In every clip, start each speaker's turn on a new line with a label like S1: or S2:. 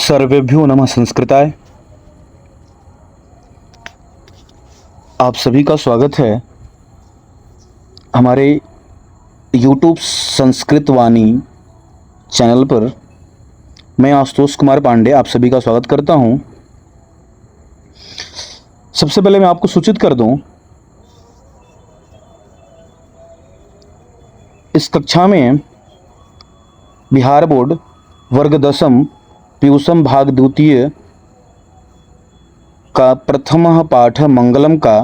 S1: सर्वेभ्यो नमः संस्कृताय। आप सभी का स्वागत है हमारे YouTube संस्कृत वाणी चैनल पर। मैं आशुतोष कुमार पांडे आप सभी का स्वागत करता हूं। सबसे पहले मैं आपको सूचित कर दूं, इस कक्षा में बिहार बोर्ड वर्ग 10 पीयूषम भाग द्वितीय का प्रथम पाठ मंगलम का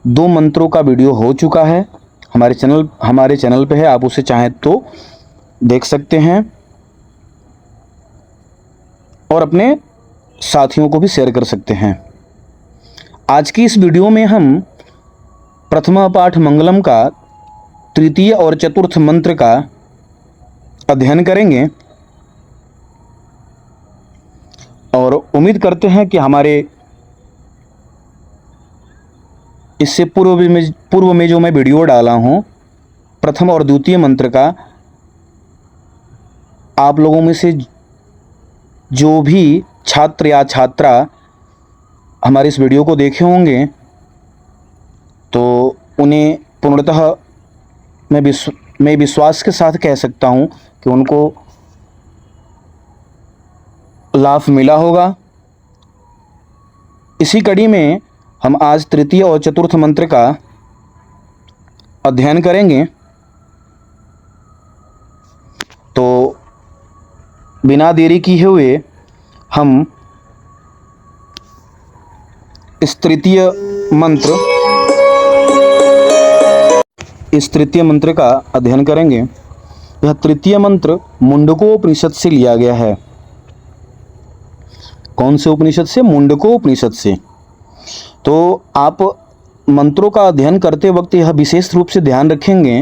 S1: 2 मंत्रों का वीडियो हो चुका है। हमारे चैनल पे है, आप उसे चाहें तो देख सकते हैं और अपने साथियों को भी शेयर कर सकते हैं। आज की इस वीडियो में हम प्रथम पाठ मंगलम का तृतीय और चतुर्थ मंत्र का अध्ययन करेंगे और उम्मीद करते हैं कि हमारे इससे पूर्व में जो मैं वीडियो डाला हूं प्रथम और द्वितीय मंत्र का, आप लोगों में से जो भी छात्र या छात्रा हमारे इस वीडियो को देखे होंगे तो उन्हें पूर्णतः मैं विश्वास के साथ कह सकता हूं कि उनको लाभ मिला होगा। इसी कड़ी में हम आज तृतीय और चतुर्थ मंत्र का अध्ययन करेंगे। तो बिना देरी किए हुए हम इस तृतीय मंत्र का अध्ययन करेंगे। यह तृतीय मंत्र मुंडकोपनिषद से लिया गया है। कौन से उपनिषद से? मुंडकोपनिषद से। तो आप मंत्रों का अध्ययन करते वक्त यह विशेष रूप से ध्यान रखेंगे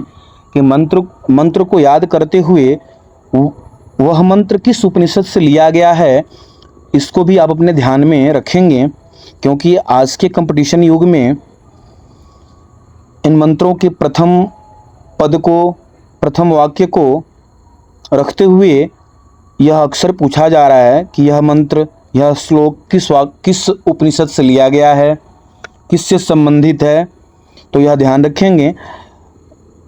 S1: कि मंत्र को याद करते हुए वह मंत्र किस उपनिषद से लिया गया है, इसको भी आप अपने ध्यान में रखेंगे, क्योंकि आज के कंपटीशन युग में इन मंत्रों के प्रथम पद को, प्रथम वाक्य को रखते हुए यह अक्सर पूछा जा रहा है कि यह मंत्र, यह श्लोक किस उपनिषद से लिया गया है, किससे संबंधित है। तो यह ध्यान रखेंगे।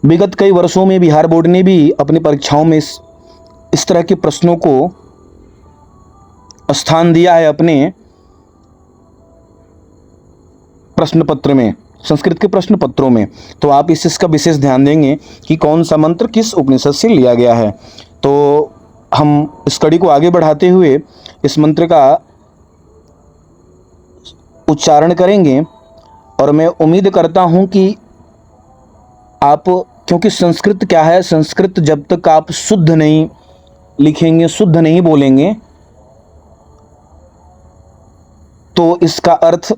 S1: विगत कई वर्षों में बिहार बोर्ड ने भी अपनी परीक्षाओं में इस तरह के प्रश्नों को स्थान दिया है अपने प्रश्न पत्र में, संस्कृत के प्रश्न पत्रों में। तो आप इसका विशेष ध्यान देंगे कि कौन सा मंत्र किस उपनिषद से लिया गया है। तो हम इस कड़ी को आगे बढ़ाते हुए इस मंत्र का उच्चारण करेंगे और मैं उम्मीद करता हूं कि आप, क्योंकि संस्कृत क्या है, संस्कृत जब तक आप शुद्ध नहीं लिखेंगे, शुद्ध नहीं बोलेंगे, तो इसका अर्थ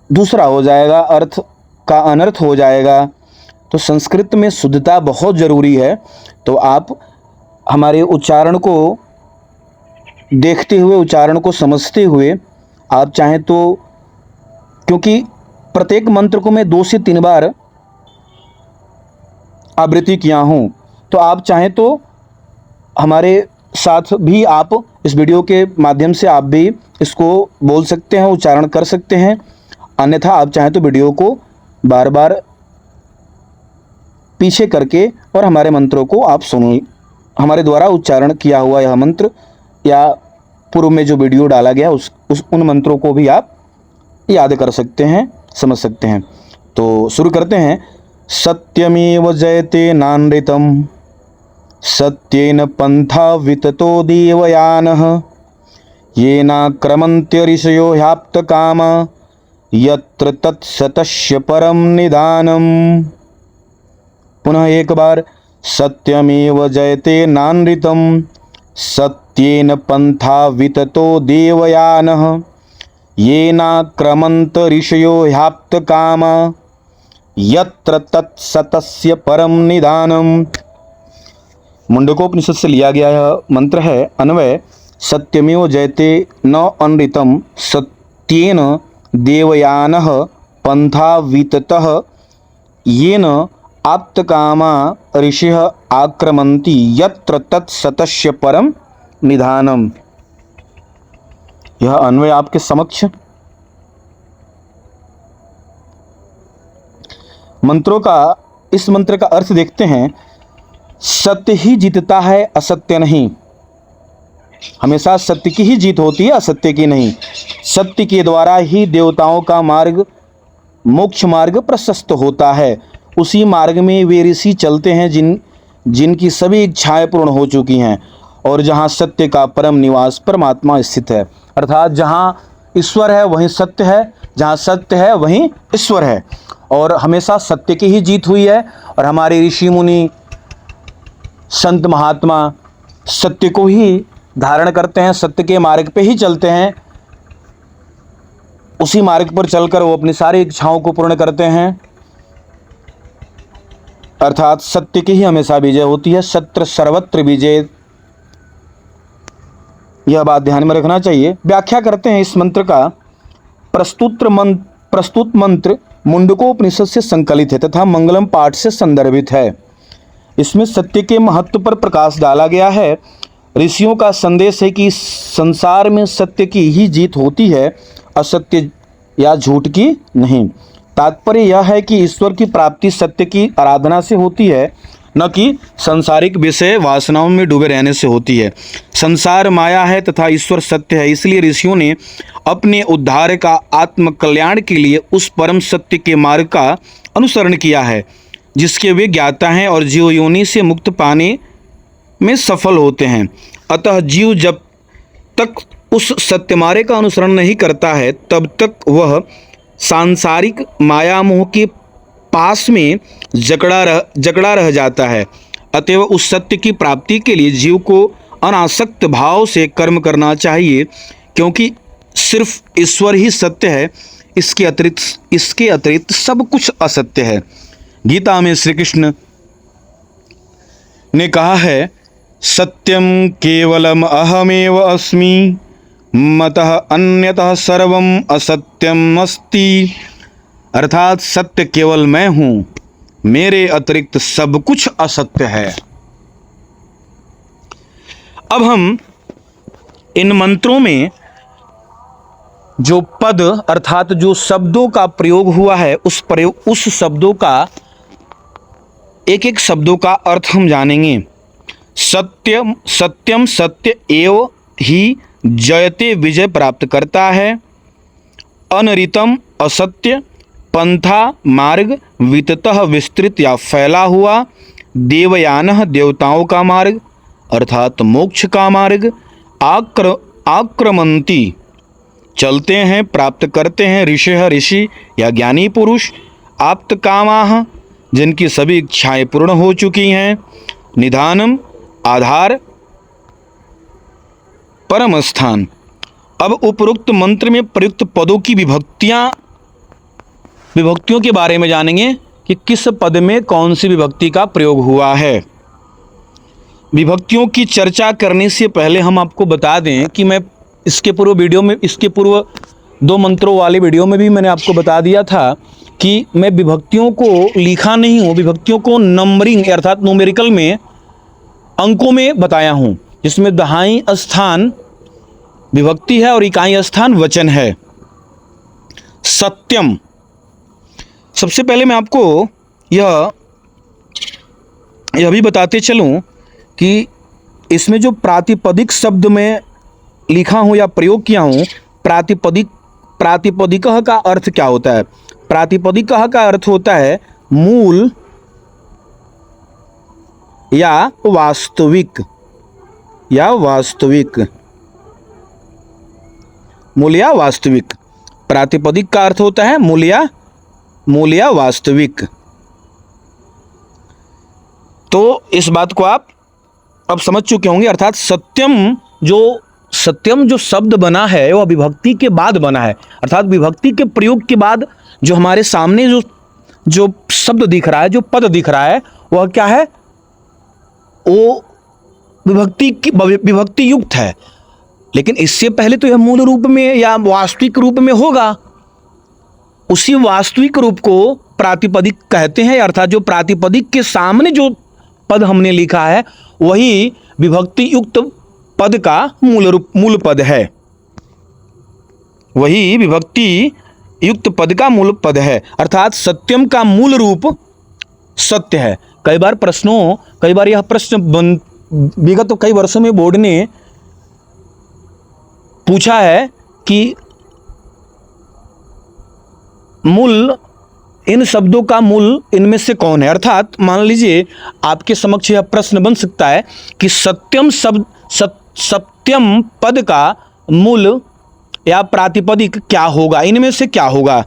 S1: दूसरा हो जाएगा, अर्थ का अनर्थ हो जाएगा। तो संस्कृत में शुद्धता बहुत ज़रूरी है। तो आप हमारे उच्चारण को देखते हुए, उच्चारण को समझते हुए, आप चाहें तो, क्योंकि प्रत्येक मंत्र को मैं 2 से 3 बार आवृत्ति किया हूं, तो आप चाहें तो हमारे साथ भी आप इस वीडियो के माध्यम से आप भी इसको बोल सकते हैं, उच्चारण कर सकते हैं। अन्यथा आप चाहें तो वीडियो को बार बार पीछे करके और हमारे मंत्रों को आप सुन, हमारे द्वारा उच्चारण किया हुआ यह मंत्र या पूर्व में जो वीडियो डाला गया उन मंत्रों को भी आप याद कर सकते हैं, समझ सकते हैं। तो शुरू करते हैं। सत्यमेव जयते नानृतम सत्येन पंथा विततो देवयानः येनाक्रमन्त्य ऋषयो ह्याप्तकामा यत्र तत्सतस्य परम निदानम्। पुनः एक बार। सत्यमेव जयते नानृतम् सत्येन पंथा विततो देवयानः येनाक्रमन्त ऋषयो ह्याप्तकामा यत्र तत्सतस्य परम निदानम्। मुंडकोपनिषद से लिया गया यह मंत्र है। अन्वय। सत्यमेव जयते न अनृतम् सत्येन देवयानः पंथा विततः येन आप्तकामा ऋषिः आक्रमन्ति यत्र तत्सतस्य परम निधानम। यह अन्वय आपके समक्ष। मंत्रों का, इस मंत्र का अर्थ देखते हैं। सत्य ही जीतता है, असत्य नहीं। हमेशा सत्य की ही जीत होती है, असत्य की नहीं। सत्य के द्वारा ही देवताओं का मार्ग, मोक्ष मार्ग प्रशस्त होता है। उसी मार्ग में वे ऋषि चलते हैं जिनकी सभी इच्छाएं पूर्ण हो चुकी हैं, और जहाँ सत्य का परम निवास परमात्मा स्थित है। अर्थात जहाँ ईश्वर है वहीं सत्य है, जहाँ सत्य है वहीं ईश्वर है, और हमेशा सत्य की ही जीत हुई है। और हमारे ऋषि मुनि, संत महात्मा सत्य को ही धारण करते हैं, सत्य के मार्ग पे ही चलते हैं। उसी मार्ग पर चलकर वो अपनी सारी इच्छाओं को पूर्ण करते हैं। अर्थात सत्य की ही हमेशा विजय होती है। सत्य सर्वत्र विजय, यह बात ध्यान में रखना चाहिए। व्याख्या करते हैं इस मंत्र का। प्रस्तुत मंत्र मुंडकोपनिषद से संकलित है तथा मंगलम पाठ से संदर्भित है। इसमें सत्य के महत्व पर प्रकाश डाला गया है। ऋषियों का संदेश है कि संसार में सत्य की ही जीत होती है, असत्य या झूठ की नहीं। तात्पर्य यह है कि ईश्वर की प्राप्ति सत्य की आराधना से होती है, न कि सांसारिक विषय वासनाओं में डूबे रहने से होती है। संसार माया है तथा ईश्वर सत्य है, इसलिए ऋषियों ने अपने उद्धार का, आत्म कल्याण के लिए उस परम सत्य के मार्ग का अनुसरण किया है, जिसके वे ज्ञाता हैं और जीव योनि से मुक्त पाने में सफल होते हैं। अतः जीव जब तक उस सत्य मार्ग का अनुसरण नहीं करता है, तब तक वह सांसारिक माया मोह के पास में जकड़ा रह जाता है। अतएव उस सत्य की प्राप्ति के लिए जीव को अनासक्त भाव से कर्म करना चाहिए, क्योंकि सिर्फ ईश्वर ही सत्य है, इसके अतिरिक्त सब कुछ असत्य है। गीता में श्री कृष्ण ने कहा है, सत्यम केवलम अहमेव अस्मि मतः अन्यतः सर्वम असत्यम अस्ति। अर्थात सत्य केवल मैं हूँ, मेरे अतिरिक्त सब कुछ असत्य है। अब हम इन मंत्रों में जो पद अर्थात जो शब्दों का प्रयोग हुआ है, उस शब्दों का एक एक शब्दों का अर्थ हम जानेंगे। सत्यम सत्य एव ही जयते, विजय प्राप्त करता है। अनरितम असत्य, पंथा मार्ग, विततः विस्तृत या फैला हुआ। देवयानः देवताओं का मार्ग अर्थात मोक्ष का मार्ग। आक्रमंती चलते हैं, प्राप्त करते हैं। ऋषिः ऋषि या ज्ञानी पुरुष। आप्तकामाः जिनकी सभी इच्छाएं पूर्ण हो चुकी हैं। निधानम आधार, परम स्थान। अब उपरोक्त मंत्र में प्रयुक्त पदों की विभक्तियों के बारे में जानेंगे कि किस पद में कौन सी विभक्ति का प्रयोग हुआ है। विभक्तियों की चर्चा करने से पहले हम आपको बता दें कि मैं इसके पूर्व 2 मंत्रों वाले वीडियो में भी मैंने आपको बता दिया था कि मैं विभक्तियों को लिखा नहीं हूँ, विभक्तियों को नंबरिंग अर्थात न्यूमेरिकल में अंकों में बताया हूँ, जिसमें दहाई स्थान विभक्ति है और इकाई स्थान वचन है। सत्यम, सबसे पहले मैं आपको यह भी बताते चलूं कि इसमें जो प्रातिपदिक शब्द में लिखा हूं या प्रयोग किया हूं, प्रातिपदिकः का अर्थ क्या होता है? प्रातिपदिकः का अर्थ होता है मूल या वास्तविक, मूल या वास्तविक। प्रातिपदिक का अर्थ होता है मूल या वास्तविक। तो इस बात को आप अब समझ चुके होंगे। अर्थात सत्यम जो शब्द बना है वह विभक्ति के बाद बना है, अर्थात विभक्ति के प्रयोग के बाद जो हमारे सामने जो शब्द दिख रहा है, जो पद दिख रहा है, वह क्या है? वो विभक्ति युक्त है। लेकिन इससे पहले तो यह मूल रूप में या वास्तविक रूप में होगा। उसी वास्तविक रूप को प्रातिपदिक कहते हैं, अर्थात जो प्रातिपदिक के सामने जो पद हमने लिखा है वही विभक्ति युक्त पद का मूल पद है, वही विभक्ति युक्त पद का मूल पद है। अर्थात सत्यम का मूल रूप सत्य है। कई बार यह प्रश्न विगत कई वर्षों में बोर्ड ने पूछा है कि मूल, इन शब्दों का मूल इनमें से कौन है। अर्थात मान लीजिए आपके समक्ष यह प्रश्न बन सकता है कि सत्यम पद का मूल या प्रातिपदिक क्या होगा, इनमें से क्या होगा।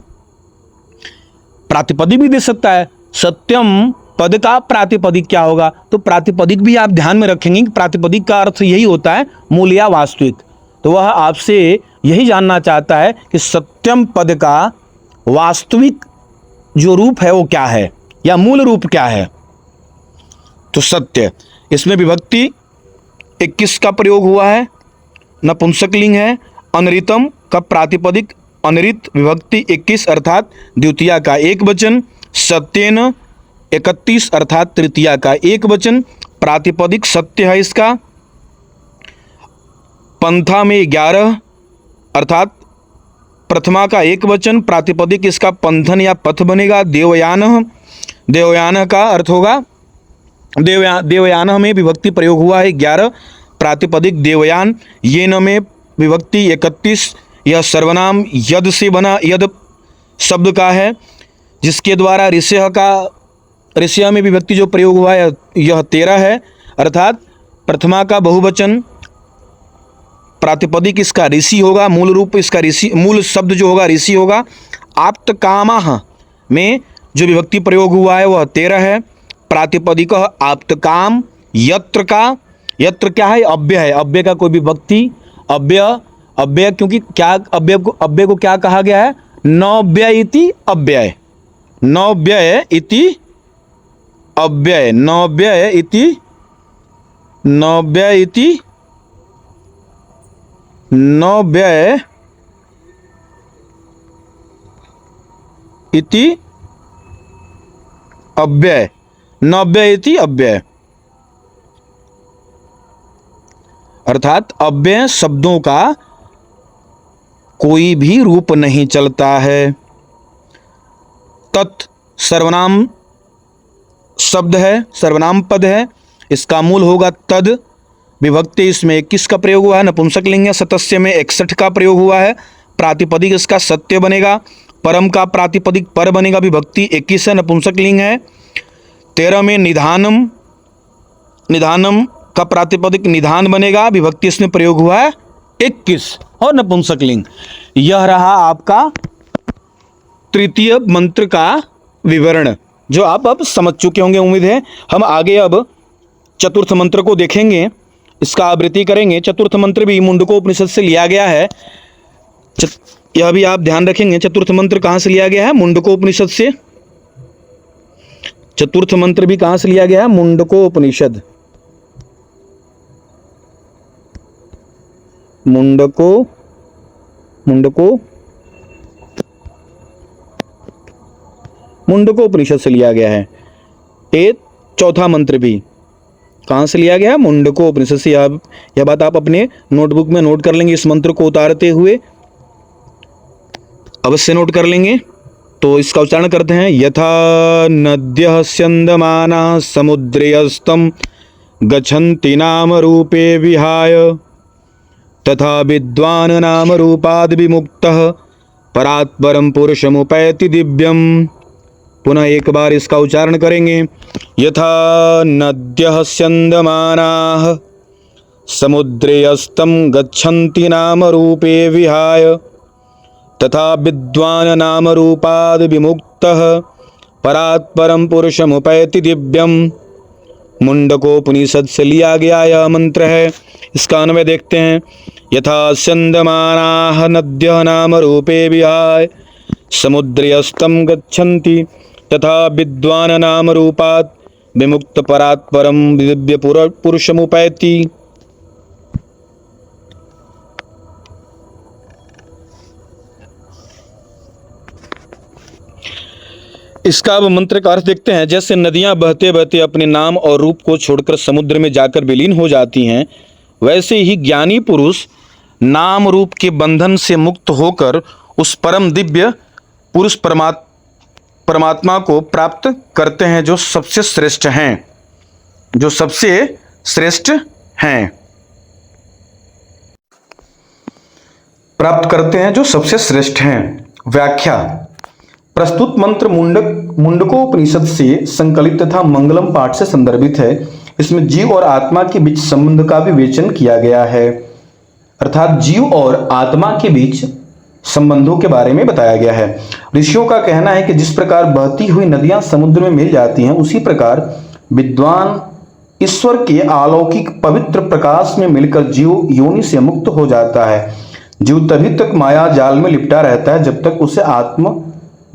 S1: प्रातिपदिक भी दे सकता है, सत्यम पद का प्रातिपदिक क्या होगा। तो प्रातिपदिक भी आप ध्यान में रखेंगे कि प्रातिपदिक का अर्थ यही होता है मूल या वास्तविक। तो वह आपसे यही जानना चाहता है कि सत्यम पद का वास्तविक जो रूप है वो क्या है, या मूल रूप क्या है। तो सत्य, इसमें विभक्ति 21 का प्रयोग हुआ है, नपुंसकलिंग है। अनृतम का प्रातिपदिक अनृत, विभक्ति 21 अर्थात द्वितीया का एक वचन। सत्येन 31 अर्थात तृतीया का एक वचन, प्रातिपदिक सत्य है इसका। पंथा में 11 अर्थात प्रथमा का एक वचन, प्रातिपदिक इसका पंथन या पथ बनेगा। देवयान का अर्थ होगा देवयान में विभक्ति प्रयोग हुआ है 11, प्रातिपदिक देवयान। येन में विभक्ति 31, यह सर्वनाम यद से बना, यद शब्द का है, जिसके द्वारा ऋषय में विभक्ति जो प्रयोग हुआ है यह 13 है। अर्थात प्रथमा का बहुवचन, प्रातिपदिक इसका ऋषि होगा, मूल रूप इसका ऋषि, मूल शब्द जो होगा ऋषि होगा। आप्तकामः में जो विभक्ति प्रयोग हुआ है वह 13 है। प्रातिपदिक आप्तकाम। यत्र क्या है, अव्यय है। अव्यय का कोई विभक्ति, अव्यय क्योंकि क्या अव्यय को क्या कहा गया है, नव्यय इति अव्यय, नव्यय इति अव्यय, नव्यय इति अव्यय इति अव्यय, नव्यय इति अव्यय। अर्थात अव्यय शब्दों का कोई भी रूप नहीं चलता है। तत् सर्वनाम शब्द है, सर्वनाम पद है, इसका मूल होगा तद। विभक्ति इसमें 21 का प्रयोग हुआ है, नपुंसकलिंग है। सतस्य में 61 का प्रयोग हुआ है, प्रातिपदिक इसका सत्य बनेगा। परम का प्रातिपदिक पर बनेगा, विभक्ति 21 है, नपुंसकलिंग है। 13 में निधानम का प्रातिपदिक निधान बनेगा, विभक्ति इसमें प्रयोग हुआ है 21 और नपुंसकलिंग। यह रहा आपका तृतीय मंत्र का विवरण, जो आप अब समझ चुके होंगे उम्मीद है। हम आगे अब चतुर्थ मंत्र को देखेंगे, इसका आवृत्ति करेंगे। चतुर्थ मंत्र भी मुंडकोपनिषद से लिया गया है, यह भी आप ध्यान रखेंगे। चतुर्थ मंत्र कहाँ से लिया गया है, मुंडकोपनिषद से। चतुर्थ मंत्र भी कहाँ से लिया गया है, मुंडकोपनिषद। मुंडकोपनिषद से लिया गया है। ये चौथा मंत्र भी कहाँ से लिया गया है, मुंडकोपनिषद से। यह बात आप अपने नोटबुक में नोट कर लेंगे, इस मंत्र को उतारते हुए अवश्य नोट कर लेंगे। तो इसका उच्चारण करते हैं। यथा नद्यः स्यन्दमानाः समुद्रेऽस्तं गच्छन्ति नाम रूपे विहाय, तथा विद्वान् नाम रूपाद् विमुक्तः परात् परं पुरुषमुपैति दिव्यम्। पुनः एक बार इसका उच्चारण करेंगे। यथा नद्यः स्यन्दमानाः समुद्रेऽस्तं गच्छन्ति नाम रूपे विहाय, तथा विद्वान् नाम रूपाद् विमुक्तः परात् परं पुरुषमुपैति दिव्यम्। मुंडकोपनिषद से लिया गया यह मंत्र है। इसका अन्वय देखते हैं। यथा स्यन्दमानाः नद्यः नाम रूपे विहाय समुद्रेऽस्तं गच्छन्ति, तथा विद्वान् नाम रूपात् विमुक्त परात् परं दिव्य पुरुषमुपैति। इसका अब मंत्र का अर्थ देखते हैं। जैसे नदियां बहते बहते अपने नाम और रूप को छोड़कर समुद्र में जाकर विलीन हो जाती हैं, वैसे ही ज्ञानी पुरुष नाम रूप के बंधन से मुक्त होकर उस परम दिव्य पुरुष परमात्मा को प्राप्त करते हैं, जो सबसे श्रेष्ठ हैं, जो सबसे श्रेष्ठ हैं, प्राप्त करते हैं जो सबसे श्रेष्ठ हैं। व्याख्या। प्रस्तुत मंत्र मुंडकोपनिषद से संकलित तथा मंगलम पाठ से संदर्भित है। इसमें जीव और आत्मा के बीच संबंध का विवेचन किया गया है, अर्थात जीव और आत्मा के बीच संबंधों के बारे में बताया गया है। ऋषियों का कहना है कि जिस प्रकार बहती हुई नदियां समुद्र में मिल जाती हैं, उसी प्रकार विद्वान ईश्वर के अलौकिक पवित्र प्रकाश में मिलकर जीव योनि से मुक्त हो जाता है। जीव तभी तक माया जाल में लिपटा रहता है जब तक उसे आत्म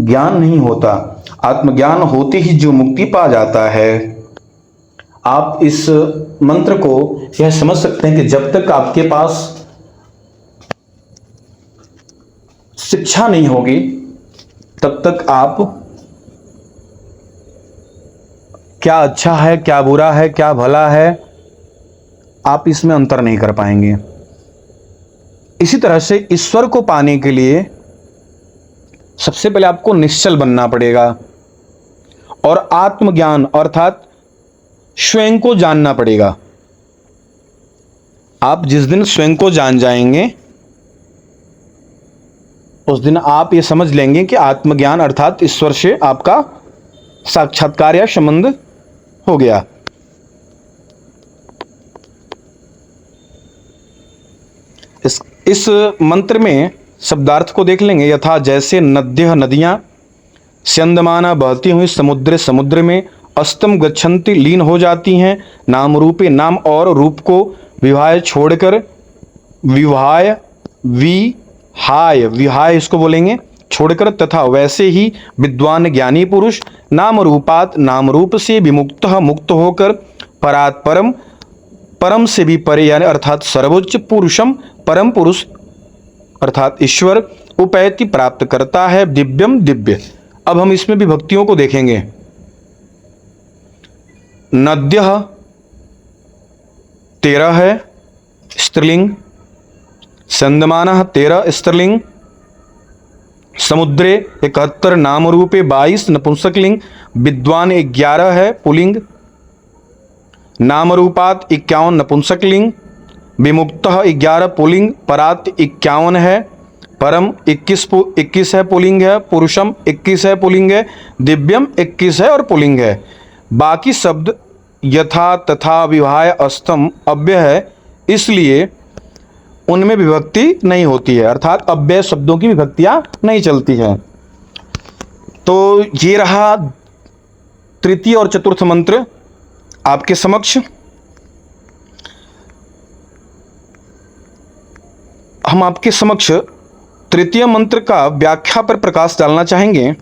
S1: ज्ञान नहीं होता। आत्मज्ञान होते ही जीव मुक्ति पा जाता है। आप इस मंत्र को यह समझ सकते हैं कि जब तक आपके पास शिक्षा नहीं होगी तब तक आप क्या अच्छा है, क्या बुरा है, क्या भला है, आप इसमें अंतर नहीं कर पाएंगे। इसी तरह से ईश्वर को पाने के लिए सबसे पहले आपको निश्चल बनना पड़ेगा और आत्मज्ञान अर्थात स्वयं को जानना पड़ेगा। आप जिस दिन स्वयं को जान जाएंगे उस दिन आप ये समझ लेंगे कि आत्मज्ञान अर्थात ईश्वर से आपका साक्षात्कार या संबंध हो गया। इस मंत्र में शब्दार्थ को देख लेंगे। यथा जैसे नद्यः नदियां, स्यंदमाना बहती हुई समुद्र में, अस्तम गच्छन्ति लीन हो जाती हैं, नाम रूपे नाम और रूप को विहाय छोड़कर, विहाय इसको बोलेंगे छोड़कर, तथा वैसे ही विद्वान ज्ञानी पुरुष नाम रूपात नाम रूप से विमुक्त मुक्त होकर परात परम से भी परे यानी अर्थात सर्वोच्च पुरुषम परम पुरुष अर्थात ईश्वर उपैति प्राप्त करता है। दिव्यम दिव्य। अब हम इसमें विभक्तियों को देखेंगे। नद्यः 13 है स्त्रीलिंग, संदमानः 13 स्त्रीलिंग, समुद्रे 71 नाम रूपे 22 नपुंसकलिंग, विद्वान 11 है पुलिंग, नाम रूपात 51 नपुंसकलिंग, विमुक्तः 11 पुलिंग, परात 51 है, परम 21 है पुलिंग है, पुरुषम 21 है पुलिंग है, दिव्यम 21 है और पुलिंग है। बाकी शब्द यथा तथा विवाह अस्तम अव्यय है, इसलिए उनमें विभक्ति नहीं होती है, अर्थात अव्यय शब्दों की विभक्तियां नहीं चलती हैं। तो ये रहा तृतीय और चतुर्थ मंत्र आपके समक्ष। हम आपके समक्ष तृतीय मंत्र का व्याख्या पर प्रकाश डालना चाहेंगे,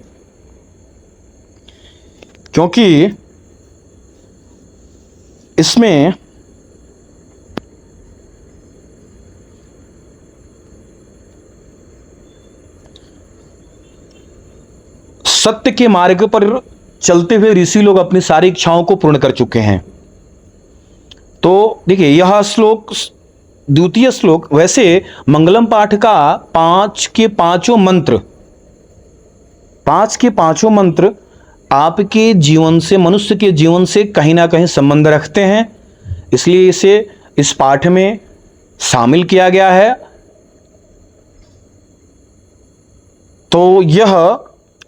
S1: क्योंकि इसमें सत्य के मार्ग पर चलते हुए ऋषि लोग अपनी सारी इच्छाओं को पूर्ण कर चुके हैं। तो देखिए यह श्लोक द्वितीय श्लोक, वैसे मंगलम पाठ का 5 के पांचों मंत्र आपके जीवन से, मनुष्य के जीवन से कहीं ना कहीं संबंध रखते हैं, इसलिए इसे इस पाठ में शामिल किया गया है। तो यह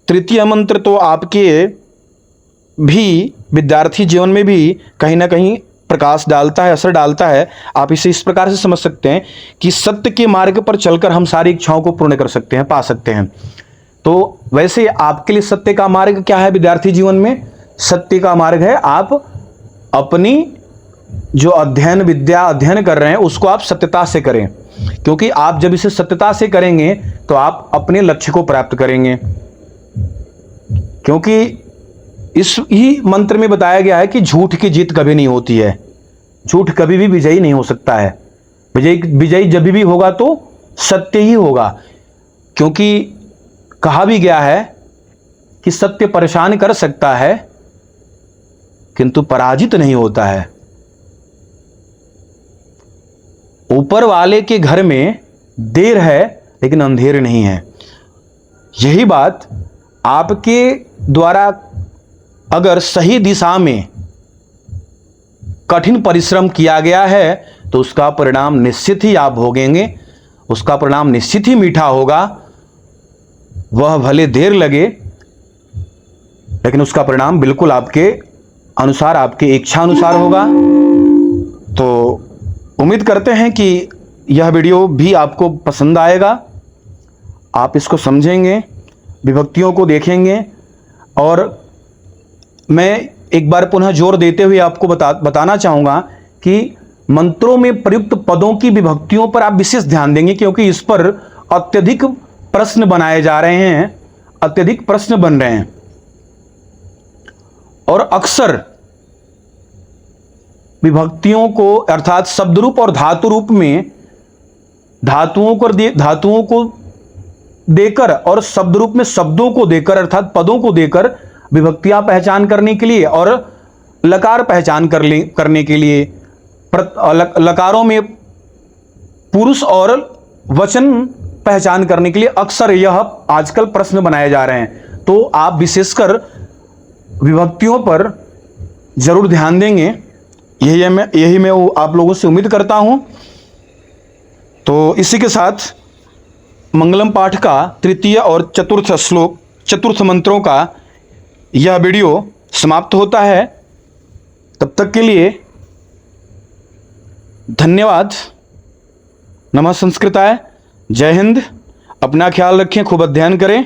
S1: तृतीय मंत्र तो आपके भी विद्यार्थी जीवन में भी कहीं ना कहीं प्रकाश डालता है, असर डालता है। आप इसे इस प्रकार से समझ सकते हैं कि सत्य के मार्ग पर चलकर हम सारी इच्छाओं को पूर्ण कर सकते हैं, पा सकते हैं। तो वैसे आपके लिए सत्य का मार्ग क्या है विद्यार्थी जीवन में? सत्य का मार्ग है आप अपनी जो विद्या अध्ययन कर रहे हैं उसको आप सत्यता से करें, क्योंकि आप जब इसे सत्यता से करेंगे तो आप अपने लक्ष्य को प्राप्त करेंगे। क्योंकि इस ही मंत्र में बताया गया है कि झूठ की जीत कभी नहीं होती है, झूठ कभी भी विजयी नहीं हो सकता है। विजयी जब भी होगा तो सत्य ही होगा, क्योंकि कहा भी गया है कि सत्य परेशान कर सकता है किंतु पराजित नहीं होता है। ऊपर वाले के घर में देर है लेकिन अंधेर नहीं है। यही बात आपके द्वारा अगर सही दिशा में कठिन परिश्रम किया गया है तो उसका परिणाम निश्चित ही आप भोगेंगे, उसका परिणाम निश्चित ही मीठा होगा। वह भले देर लगे लेकिन उसका परिणाम बिल्कुल आपके अनुसार, आपके इच्छा अनुसार होगा। तो उम्मीद करते हैं कि यह वीडियो भी आपको पसंद आएगा, आप इसको समझेंगे, विभक्तियों को देखेंगे। और मैं एक बार पुनः जोर देते हुए आपको बताना चाहूँगा कि मंत्रों में प्रयुक्त पदों की विभक्तियों पर आप विशेष ध्यान देंगे, क्योंकि इस पर अत्यधिक प्रश्न बनाए जा रहे हैं, अत्यधिक प्रश्न बन रहे हैं। और अक्सर विभक्तियों को अर्थात शब्द रूप और धातु रूप में धातुओं को देकर और शब्द रूप में शब्दों को देकर अर्थात पदों को देकर विभक्तियां पहचान करने के लिए और लकार पहचान करने के लिए लकारों में पुरुष और वचन पहचान करने के लिए अक्सर यह आजकल प्रश्न बनाए जा रहे हैं। तो आप विशेषकर विभक्तियों पर जरूर ध्यान देंगे, यही मैं आप लोगों से उम्मीद करता हूं। तो इसी के साथ मंगलम पाठ का तृतीय और चतुर्थ मंत्रों का यह वीडियो समाप्त होता है। तब तक के लिए धन्यवाद। नमः संस्कृताय। जय हिंद। अपना ख्याल रखें, खूब अध्ययन करें।